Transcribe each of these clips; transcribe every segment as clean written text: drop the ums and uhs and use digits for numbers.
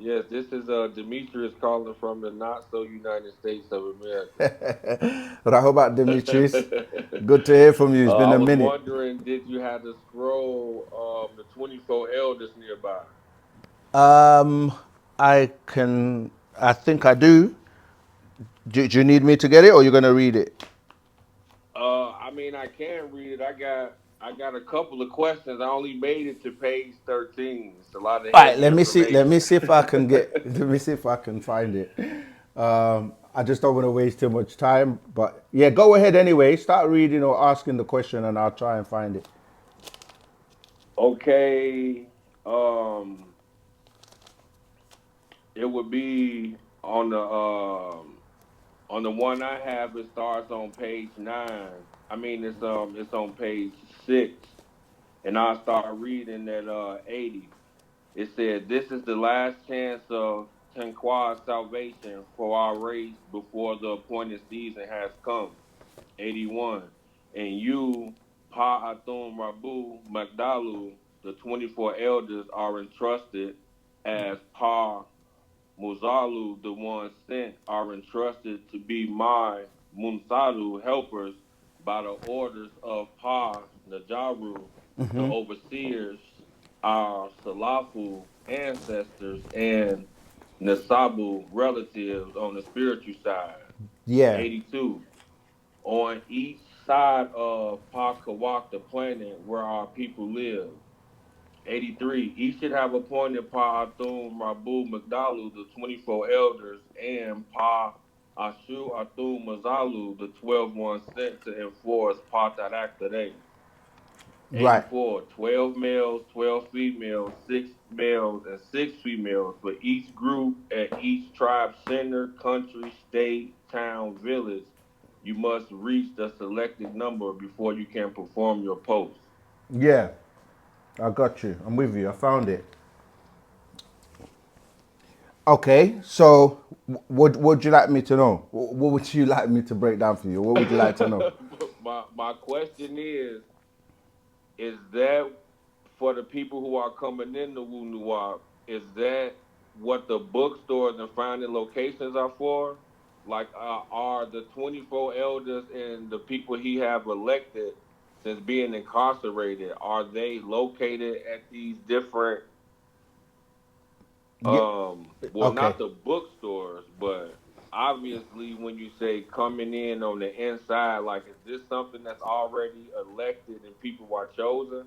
Yes, this is Demetrius calling from the not so United States of America. Rahobat Dimitris, good to hear from you. It's been I a was minute. wondering, did you have to scroll the 24 elders nearby? Um, I can, I think I do. Do you need me to get it or you're going to read it? I mean, I can read it. I got a couple of questions. I only made it to page 13. It's a lot of All right, heavy let me see. Let me information. see if I can get. Let me see if I can find it. I just don't want to waste too much time. But yeah, go ahead anyway. Start reading or asking the question, and I'll try and find it. Okay. Um, it would be on the one I have. It starts on page 9. I mean, it's on page 6, and I'll start reading at 80. It said, "This is the last chance of Tenqua's salvation for our race before the appointed season has come." 81. And you, Pa Atum Rabu Magdalu, the 24 elders are entrusted as Pa Muzalu, the one sent, are entrusted to be my Munsalu helpers by the orders of Pa Najaru, the overseers, our Salafu ancestors, and Nasabu relatives on the spiritual side. Yeah. 82. On each side of Pa Kawak, the planet where our people live. 83. Each should have appointed Pa Atum Rabu Magdalu, the 24 elders, and Pa Ashu Atum Mazalu, the 12 ones sent to enforce Pa Tarak today. Right. 84. 12 males, 12 females, 6 males, and 6 females for each group at each tribe center, country, state, town, village. You must reach the selected number before you can perform your post. Yeah. I got you. I'm with you. I found it. Okay. So, what would you like me to know? What would you like me to break down for you? What would you like to know? My question is that for the people who are coming into Wu Nuwa, is that what the bookstores and finding locations are for? Like, are the 24 elders and the people he have elected since being incarcerated, are they located at these different, Yeah. well, not Okay. the bookstores, but obviously when you say coming in on the inside, like, is this something that's already elected and people are chosen?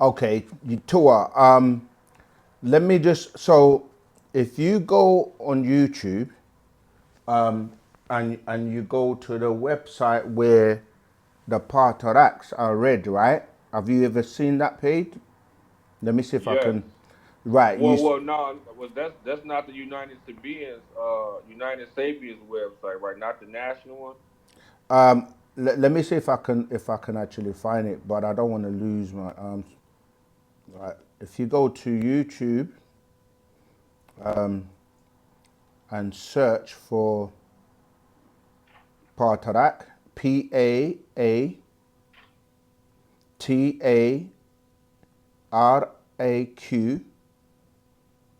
Okay. Tua. Let me just. So, if you go on YouTube, and you go to the website where the Partaraks are read, right? Have you ever seen that page? Let me see if I Yes. can. Right, Well, no, well, that's not the United Sapiens website, right? Not the national one. let me see if I can actually find it, but I don't want to lose my right. If you go to YouTube and search for Partarak, Paatarak,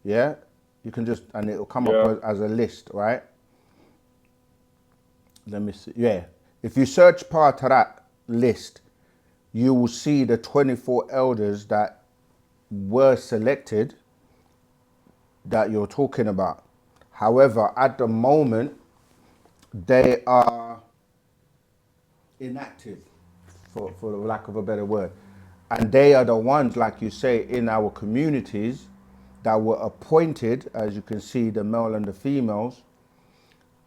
yeah, you can just, and it'll come up Yeah. as a list, right? Let me see. Yeah. If you search Partarak list, you will see the 24 elders that were selected that you're talking about. However, at the moment, they are inactive, for the lack of a better word. And they are the ones, like you say, in our communities that were appointed, as you can see, the male and the females,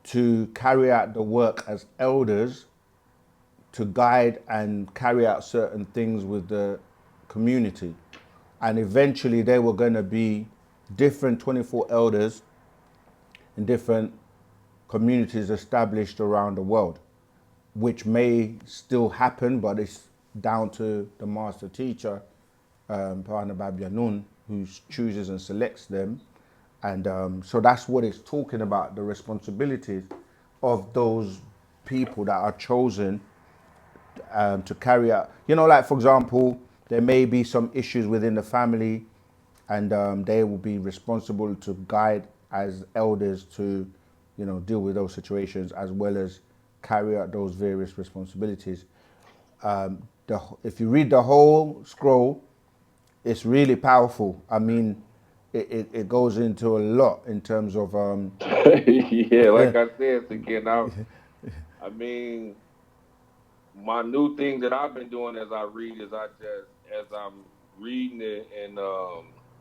to carry out the work as elders to guide and carry out certain things with the community. And eventually they were going to be different 24 elders in different communities established around the world, which may still happen, but it's down to the master teacher, Parana Babyanun, who chooses and selects them. And so that's what it's talking about, the responsibilities of those people that are chosen to carry out. You know, like for example, there may be some issues within the family, and they will be responsible to guide as elders to, deal with those situations as well as carry out those various responsibilities. If you read the whole scroll, it's really powerful. I mean, it goes into a lot in terms of Yeah, like I said again, I mean, my new thing that I've been doing as I read is as I'm reading it in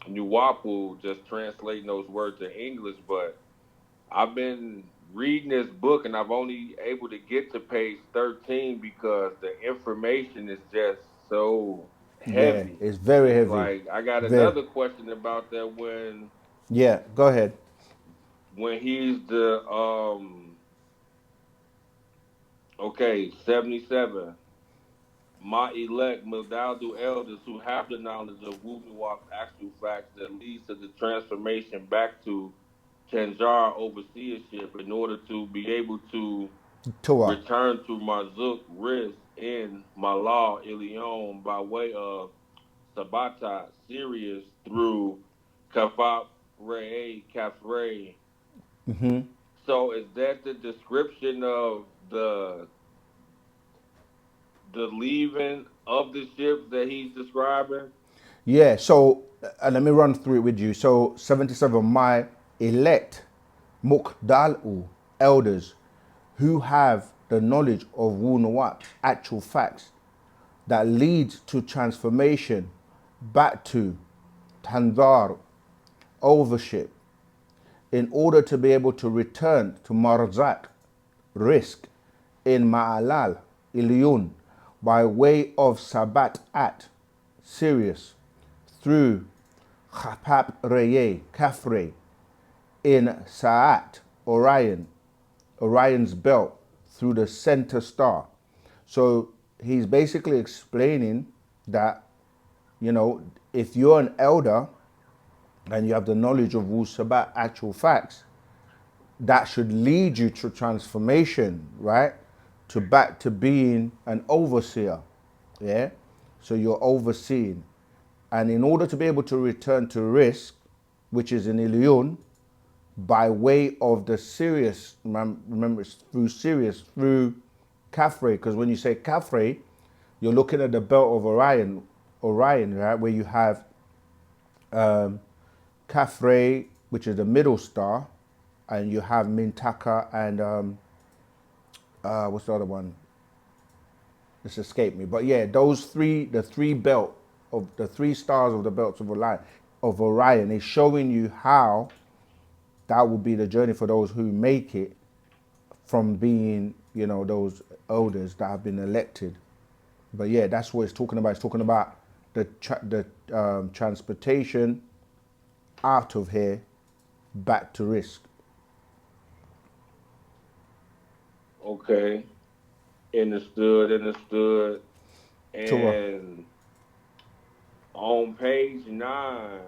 Nuwapu, just translating those words to English. But I've been reading this book and I've only able to get to page 13 because the information is just so yeah, heavy. it's very It's heavy. like I got Very. another question about that Yeah, go ahead. when he's the okay, 77. My elect Mildaldu elders who have the knowledge of Wunuwap's actual facts that leads to the transformation back to Tanjar overseership in order to be able to Tua. return to Marzuk Riz in Malah Ilion by way of Sabata Sirius through Kafap Re Kafre. So is that the description of the leaving of the ships that he's describing? Yeah, so let me run through it with you. So 77, my elect Mukdal'u elders who have the knowledge of Wunawap, actual facts that leads to transformation back to Tanzar, overship, in order to be able to return to Marzak, risk, in Ma'alal, Ilyun, by way of Sabat at, Sirius, through Khapap Reye, Kafre, in Sa'at, Orion, Orion's belt, through the center star. So he's basically explaining that, if you're an elder and you have the knowledge of Wu-Sabat, actual facts, that should lead you to transformation, right? To back to being an overseer. Yeah? So you're overseeing. And in order to be able to return to risk, which is in Ilion, by way of the Sirius, remember it's through Sirius, through Caffrey, because when you say Caffrey, you're looking at the belt of Orion, right? Where you have Caffrey, which is the middle star, and you have Mintaka and what's the other one? This escaped me. But yeah, those three, the three stars of the belts of Orion is showing you how that will be the journey for those who make it from being, those elders that have been elected. But yeah, that's what it's talking about. It's talking about the transportation out of here back to risk. Okay. Understood, understood. Torah. And on page 9,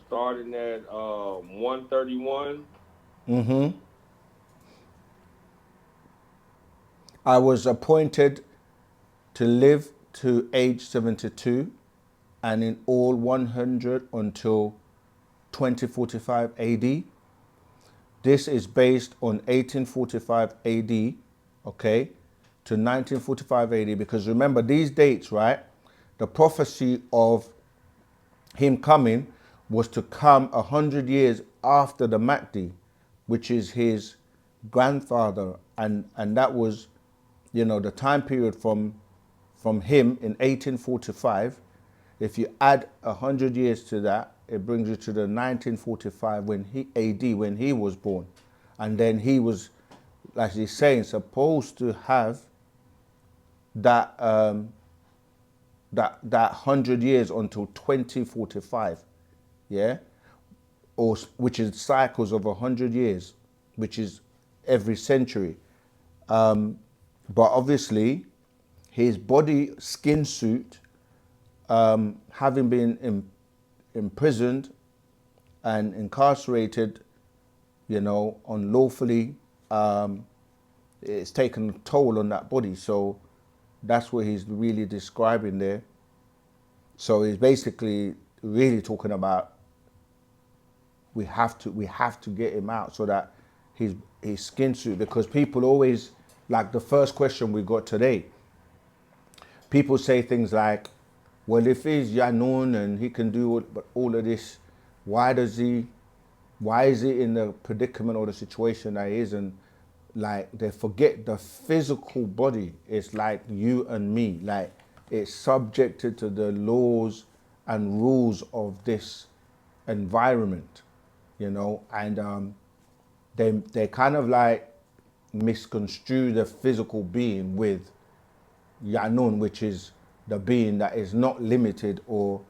starting at 131. I was appointed to live to age 72 and in all 100 until 2045 AD. This is based on 1845 AD, okay, to 1945 AD, because remember these dates, right? The prophecy of him coming was to come 100 years after the Mahdi, which is his grandfather, and that was, the time period from him in 1845. If you add 100 years to that, it brings you to the 1945 when he AD when he was born, and then he was, like he's saying, supposed to have that that 100 years until 2045, yeah, or which is cycles of 100 years, which is every century. But obviously, his body skin suit, having been imprisoned and incarcerated, unlawfully, it's taken a toll on that body. So that's what he's really describing there. So it's basically really talking about we have to get him out so that his skin suit, because people always, like the first question we got today, people say things like, well, if he's Yanun and he can do all of this, why does he, why is he in the predicament or the situation that he is? And like they forget the physical body is like you and me, like it's subjected to the laws and rules of this environment, you know, and they kind of like misconstrue the physical being with Yanun, which is the being that is not limited or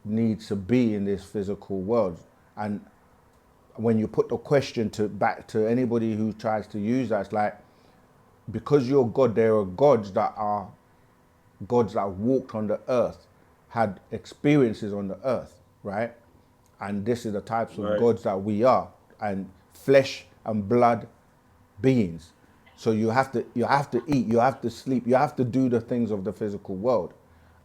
needs to be in this physical world. And when you put the question to back to anybody who tries to use that, it's like, because you're God, there are gods that walked on the earth, had experiences on the earth, right? And this is the types of Right. gods that we are, and flesh and blood beings. So you have to eat, you have to sleep, you have to do the things of the physical world.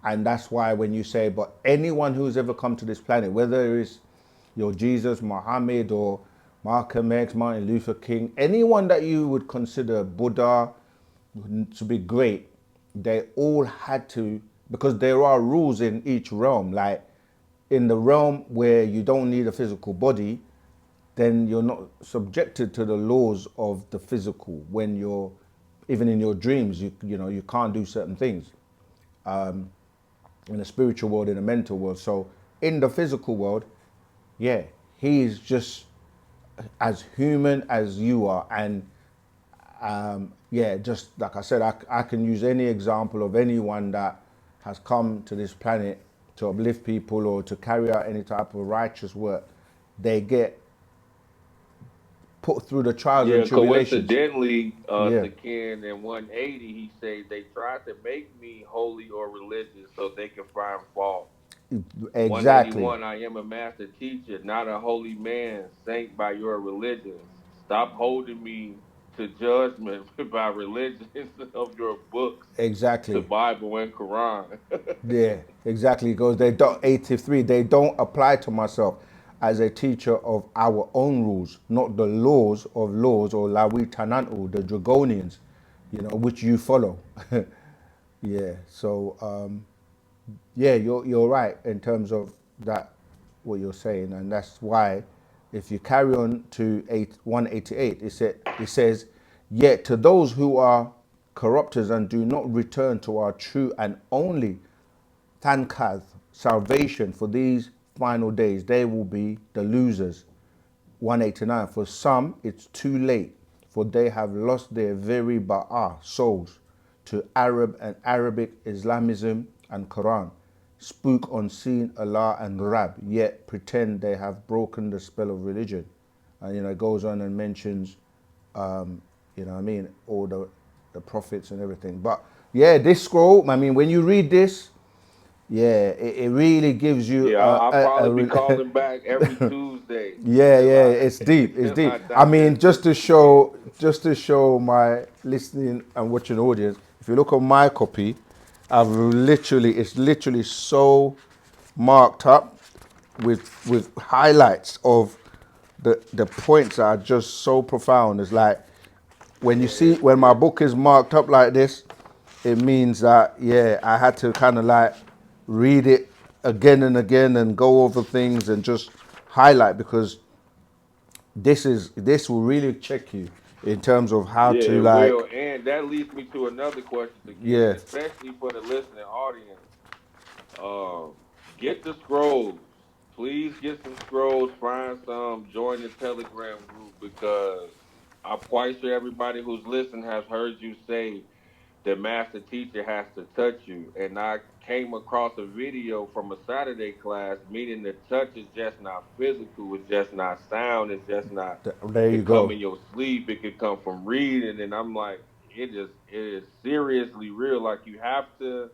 And that's why when you say, but anyone who's ever come to this planet, whether it's your Jesus, Muhammad, or Malcolm X, Martin Luther King, anyone that you would consider Buddha to be great, they all had to, because there are rules in each realm. Like in the realm where you don't need a physical body, then you're not subjected to the laws of the physical. When you're, even in your dreams, you know you can't do certain things in the spiritual world, in the mental world. So in the physical world, yeah, he is just as human as you are. And yeah, just like I said, I can use any example of anyone that has come to this planet to uplift people or to carry out any type of righteous work. They get put through the trials and Yeah, tribulations. coincidentally, Yeah, Sakin in 180, he says they tried to make me holy or religious so they can find fault. exactly. 181, I am a master teacher, not a holy man, saint by your religions. Stop holding me to judgment by religions of your books, the Exactly. Bible and Quran. Yeah, exactly. Because they don't, 83, they don't apply to myself as a teacher of our own rules, not the laws of laws or Lawi Tanantu, the Dragonians, you know, which you follow. Yeah. So yeah, you're right in terms of that, what you're saying, and that's why if you carry on to 188, it says, yet to those who are corrupters and do not return to our true and only Tankath, salvation for these final days, they will be the losers. 189, for some it's too late, for they have lost their very ba'ah, souls, to Arab and Arabic Islamism and Quran, spook on seeing Allah and Rab, yet pretend they have broken the spell of religion. And you know, it goes on and mentions, you know what I mean, all the prophets and everything. But yeah, this scroll, I mean, when you read this, yeah, it really gives you Yeah, I'll probably be calling back every Tuesday yeah, until yeah, I it's deep, it's until deep. I I mean, digest this again. just to show my listening and watching audience, if you look at my copy, it's literally so marked up with highlights of the points that are just so profound. It's like when you see, when my book is marked up like this, it means that, yeah, I had to kind of like read it again and again and go over things and just highlight, because this will really check you in terms of how Yeah, to it will. like, And that leads me to another question again, yeah, especially for the listening audience. Um, get the scrolls. Please get some scrolls, find some, join the Telegram group because I'm quite sure everybody who's listening has heard you say the master teacher has to touch you. And I came across a video from a Saturday class, meaning the touch is just not physical, it's just not sound, it's just not, there it you could come go. in your sleep, it could come from reading. And I'm like, it is seriously real. Like you have to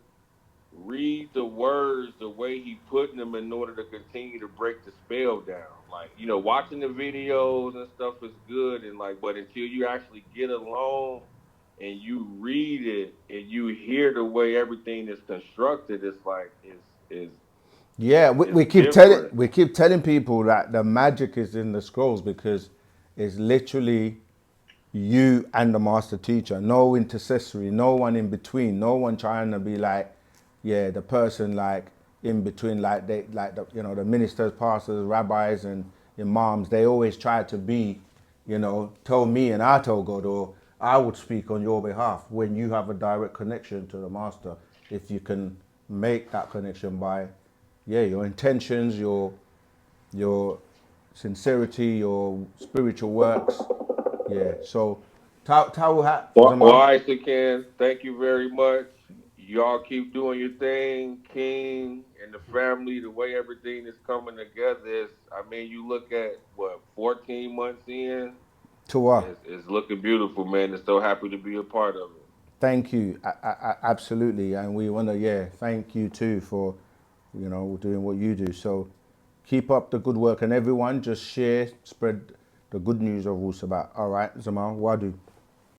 read the words the way he putting them in order to continue to break the spell down. Like, you know, watching the videos and stuff is good and like, but until you actually get alone and you read it and you hear the way everything is constructed, it's like Yeah, is different. we keep telling people that the magic is in the scrolls because it's literally you and the master teacher. No intercessory, no one in between, no one trying to be like, yeah, the person like in between, like they like the the ministers, pastors, rabbis, and imams. They always try to be, tell me and I tell God, or I would speak on your behalf. When you have a direct connection to the master, if you can make that connection by, yeah, your intentions, your sincerity, your spiritual works. Yeah. So, towel hat, Well, Zaman. Isaac, Ken, thank you very much. Y'all keep doing your thing, King and the family. The way everything is coming together is, I mean, you look at what 14 months in, Tua. it's looking beautiful, man. And so happy to be a part of it. Thank you. Absolutely. And we want to, yeah, thank you too for, doing what you do. So, keep up the good work, and everyone just share, spread the good news of Wu-Sabat. All right, Zaman, Wadu.